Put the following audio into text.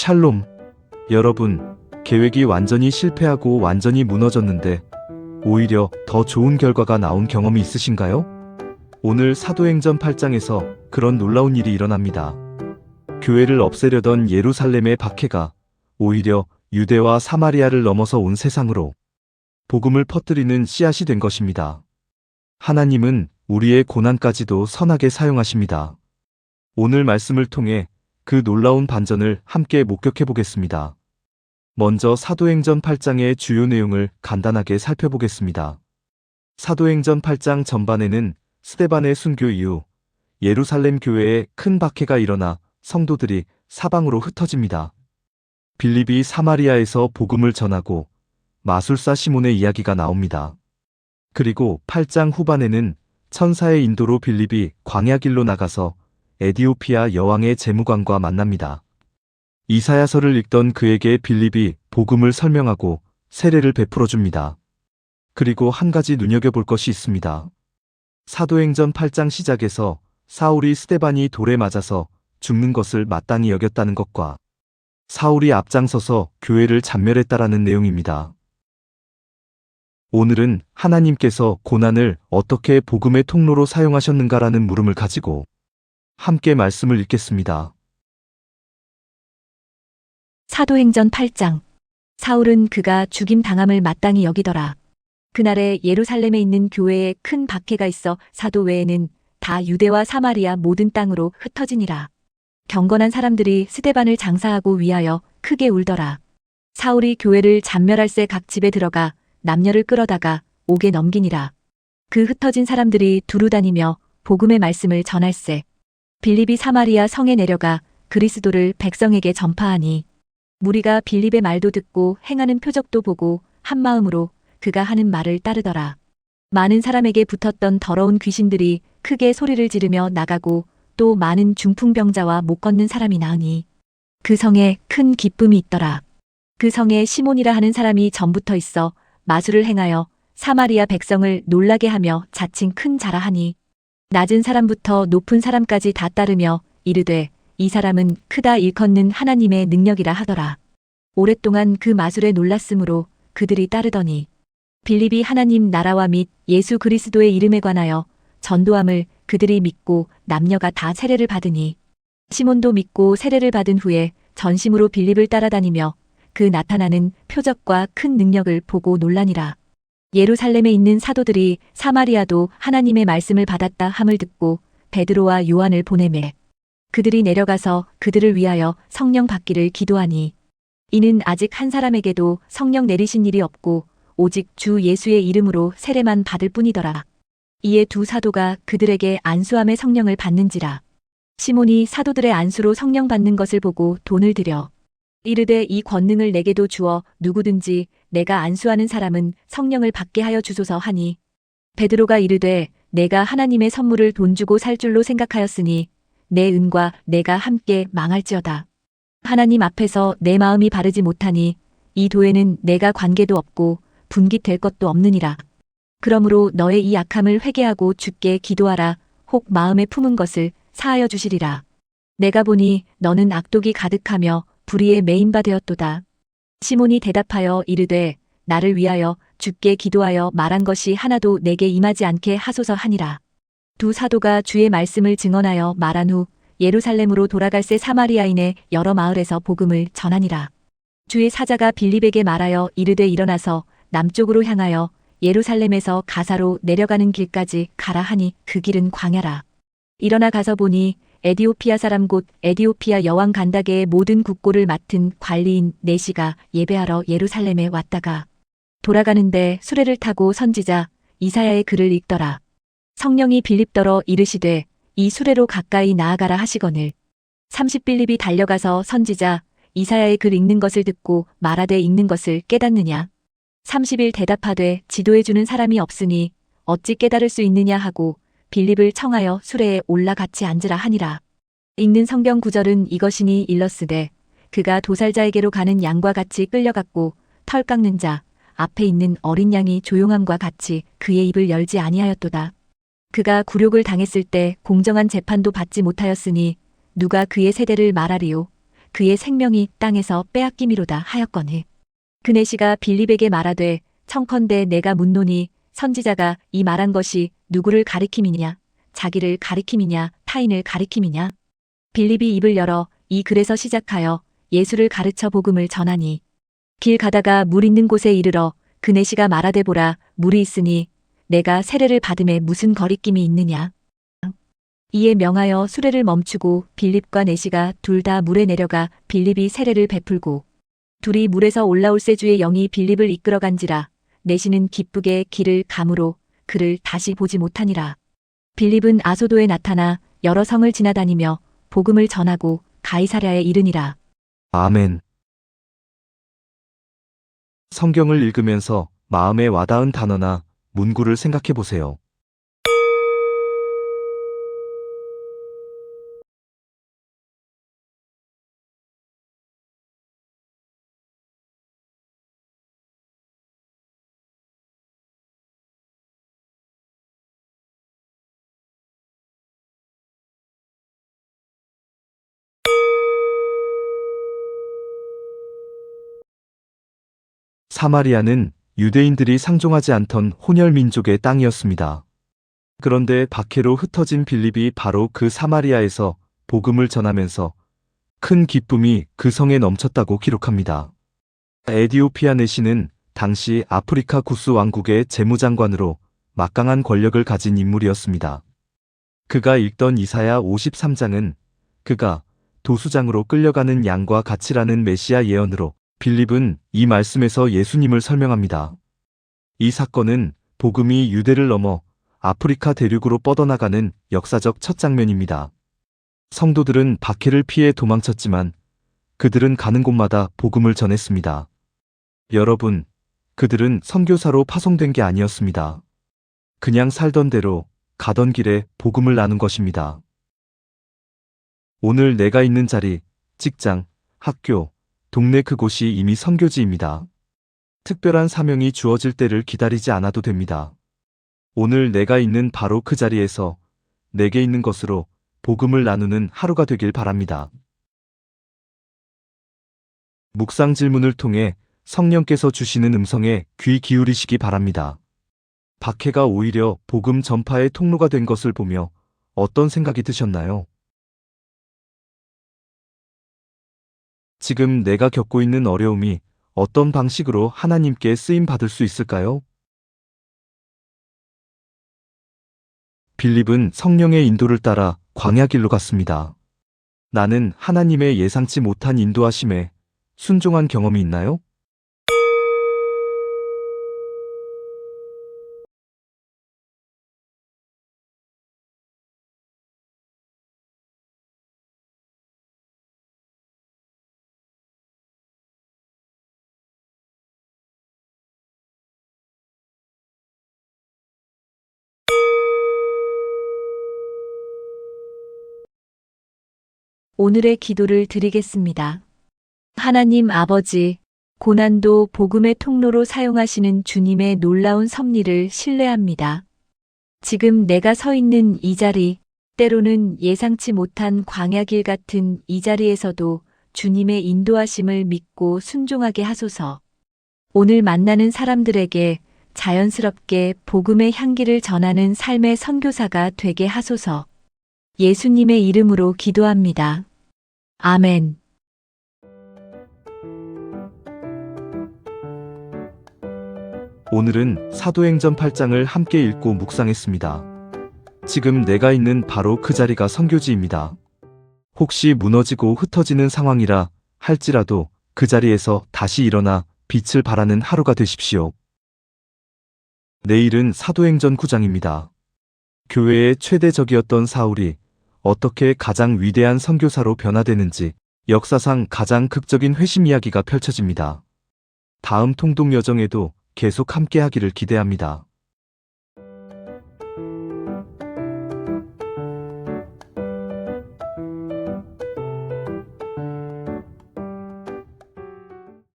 샬롬. 여러분, 계획이 완전히 실패하고 완전히 무너졌는데 오히려 더 좋은 결과가 나온 경험이 있으신가요? 오늘 사도행전 8장에서 그런 놀라운 일이 일어납니다. 교회를 없애려던 예루살렘의 박해가 오히려 유대와 사마리아를 넘어서 온 세상으로 복음을 퍼뜨리는 씨앗이 된 것입니다. 하나님은 우리의 고난까지도 선하게 사용하십니다. 오늘 말씀을 통해 그 놀라운 반전을 함께 목격해 보겠습니다. 먼저 사도행전 8장의 주요 내용을 간단하게 살펴보겠습니다. 사도행전 8장 전반에는 스데반의 순교 이후 예루살렘 교회에 큰 박해가 일어나 성도들이 사방으로 흩어집니다. 빌립이 사마리아에서 복음을 전하고 마술사 시몬의 이야기가 나옵니다. 그리고 8장 후반에는 천사의 인도로 빌립이 광야길로 나가서 에디오피아 여왕의 재무관과 만납니다. 이사야서를 읽던 그에게 빌립이 복음을 설명하고 세례를 베풀어 줍니다. 그리고 한 가지 눈여겨볼 것이 있습니다. 사도행전 8장 시작에서 사울이 스데반이 돌에 맞아서 죽는 것을 마땅히 여겼다는 것과 사울이 앞장서서 교회를 잔멸했다라는 내용입니다. 오늘은 하나님께서 고난을 어떻게 복음의 통로로 사용하셨는가라는 물음을 가지고 함께 말씀을 읽겠습니다. 사도행전 8장. 사울은 그가 죽임 당함을 마땅히 여기더라. 그날에 예루살렘에 있는 교회에 큰 박해가 있어 사도 외에는 다 유대와 사마리아 모든 땅으로 흩어지니라. 경건한 사람들이 스데반을 장사하고 위하여 크게 울더라. 사울이 교회를 잔멸할새 각 집에 들어가 남녀를 끌어다가 옥에 넘기니라. 그 흩어진 사람들이 두루 다니며 복음의 말씀을 전할새. 빌립이 사마리아 성에 내려가 그리스도를 백성에게 전파하니 무리가 빌립의 말도 듣고 행하는 표적도 보고 한 마음으로 그가 하는 말을 따르더라. 많은 사람에게 붙었던 더러운 귀신들이 크게 소리를 지르며 나가고 또 많은 중풍병자와 못 걷는 사람이 나으니 그 성에 큰 기쁨이 있더라. 그 성에 시몬이라 하는 사람이 전부터 있어 마술을 행하여 사마리아 백성을 놀라게 하며 자칭 큰 자라하니 낮은 사람부터 높은 사람까지 다 따르며 이르되 이 사람은 크다 일컫는 하나님의 능력이라 하더라. 오랫동안 그 마술에 놀랐으므로 그들이 따르더니 빌립이 하나님 나라와 및 예수 그리스도의 이름에 관하여 전도함을 그들이 믿고 남녀가 다 세례를 받으니 시몬도 믿고 세례를 받은 후에 전심으로 빌립을 따라다니며 그 나타나는 표적과 큰 능력을 보고 놀라니라. 예루살렘에 있는 사도들이 사마리아도 하나님의 말씀을 받았다 함을 듣고 베드로와 요한을 보내매 그들이 내려가서 그들을 위하여 성령 받기를 기도하니 이는 아직 한 사람에게도 성령 내리신 일이 없고 오직 주 예수의 이름으로 세례만 받을 뿐이더라. 이에 두 사도가 그들에게 안수함의 성령을 받는지라. 시몬이 사도들의 안수로 성령 받는 것을 보고 돈을 들여 이르되 이 권능을 내게도 주어 누구든지 내가 안수하는 사람은 성령을 받게 하여 주소서 하니 베드로가 이르되 내가 하나님의 선물을 돈 주고 살 줄로 생각하였으니 내 은과 내가 함께 망할지어다. 하나님 앞에서 내 마음이 바르지 못하니 이 도에는 내가 관계도 없고 분깃될 것도 없느니라. 그러므로 너의 이 악함을 회개하고 주께 기도하라. 혹 마음에 품은 것을 사하여 주시리라. 내가 보니 너는 악독이 가득하며 불의에 매인 바 되었도다. 시몬이 대답하여 이르되 나를 위하여 주께 기도하여 말한 것이 하나도 내게 임하지 않게 하소서 하니라. 두 사도가 주의 말씀을 증언하여 말한 후 예루살렘으로 돌아갈새 사마리아인의 여러 마을에서 복음을 전하니라. 주의 사자가 빌립에게 말하여 이르되 일어나서 남쪽으로 향하여 예루살렘에서 가사로 내려가는 길까지 가라 하니 그 길은 광야라. 일어나 가서 보니 에디오피아 사람 곧 에디오피아 여왕 간다게의 모든 국고를 맡은 관리인 네시가 예배하러 예루살렘에 왔다가 돌아가는데 수레를 타고 선지자 이사야의 글을 읽더라. 성령이 빌립더러 이르시되 이 수레로 가까이 나아가라 하시거늘 30빌립이 달려가서 선지자 이사야의 글 읽는 것을 듣고 말하되 읽는 것을 깨닫느냐. 30일 대답하되 지도해주는 사람이 없으니 어찌 깨달을 수 있느냐 하고 빌립을 청하여 수레에 올라 같이 앉으라 하니라. 읽는 성경 구절은 이것이니 일렀으되 그가 도살자에게로 가는 양과 같이 끌려갔고 털 깎는 자 앞에 있는 어린 양이 조용함과 같이 그의 입을 열지 아니하였도다. 그가 굴욕을 당했을 때 공정한 재판도 받지 못하였으니 누가 그의 세대를 말하리요. 그의 생명이 땅에서 빼앗김이로다 하였거늘. 그네시가 빌립에게 말하되 청컨대 내가 묻노니 선지자가 이 말한 것이 누구를 가리킴이냐 자기를 가리킴이냐 타인을 가리킴이냐. 빌립이 입을 열어 이 글에서 시작하여 예수를 가르쳐 복음을 전하니 길 가다가 물 있는 곳에 이르러 그네시가 말하되 보라 물이 있으니 내가 세례를 받음에 무슨 거리낌이 있느냐. 이에 명하여 수레를 멈추고 빌립과 네시가 둘 다 물에 내려가 빌립이 세례를 베풀고 둘이 물에서 올라올새 주의 영이 빌립을 이끌어간지라. 네시는 기쁘게 길을 가므로 그를 다시 보지 못하니라. 빌립은 아소도에 나타나 여러 성을 지나다니며 복음을 전하고 가이사랴에 이르니라. 아멘. 성경을 읽으면서 마음에 와닿은 단어나 문구를 생각해 보세요. 사마리아는 유대인들이 상종하지 않던 혼혈 민족의 땅이었습니다. 그런데 박해로 흩어진 빌립이 바로 그 사마리아에서 복음을 전하면서 큰 기쁨이 그 성에 넘쳤다고 기록합니다. 에디오피아 네시는 당시 아프리카 구스 왕국의 재무장관으로 막강한 권력을 가진 인물이었습니다. 그가 읽던 이사야 53장은 그가 도수장으로 끌려가는 양과 같이라는 메시아 예언으로 빌립은 이 말씀에서 예수님을 설명합니다. 이 사건은 복음이 유대를 넘어 아프리카 대륙으로 뻗어나가는 역사적 첫 장면입니다. 성도들은 박해를 피해 도망쳤지만 그들은 가는 곳마다 복음을 전했습니다. 여러분, 그들은 선교사로 파송된 게 아니었습니다. 그냥 살던 대로 가던 길에 복음을 나눈 것입니다. 오늘 내가 있는 자리, 직장, 학교, 동네 그곳이 이미 선교지입니다. 특별한 사명이 주어질 때를 기다리지 않아도 됩니다. 오늘 내가 있는 바로 그 자리에서 내게 있는 것으로 복음을 나누는 하루가 되길 바랍니다. 묵상 질문을 통해 성령께서 주시는 음성에 귀 기울이시기 바랍니다. 박해가 오히려 복음 전파의 통로가 된 것을 보며 어떤 생각이 드셨나요? 지금 내가 겪고 있는 어려움이 어떤 방식으로 하나님께 쓰임 받을 수 있을까요? 빌립은 성령의 인도를 따라 광야 길로 갔습니다. 나는 하나님의 예상치 못한 인도하심에 순종한 경험이 있나요? 오늘의 기도를 드리겠습니다. 하나님 아버지, 고난도 복음의 통로로 사용하시는 주님의 놀라운 섭리를 신뢰합니다. 지금 내가 서 있는 이 자리, 때로는 예상치 못한 광야길 같은 이 자리에서도 주님의 인도하심을 믿고 순종하게 하소서. 오늘 만나는 사람들에게 자연스럽게 복음의 향기를 전하는 삶의 선교사가 되게 하소서. 예수님의 이름으로 기도합니다. 아멘. 오늘은 사도행전 8장을 함께 읽고 묵상했습니다. 지금 내가 있는 바로 그 자리가 선교지입니다. 혹시 무너지고 흩어지는 상황이라 할지라도 그 자리에서 다시 일어나 빛을 발하는 하루가 되십시오. 내일은 사도행전 9장입니다. 교회의 최대적이었던 사울이 어떻게 가장 위대한 선교사로 변화되는지 역사상 가장 극적인 회심 이야기가 펼쳐집니다. 다음 통독 여정에도 계속 함께하기를 기대합니다.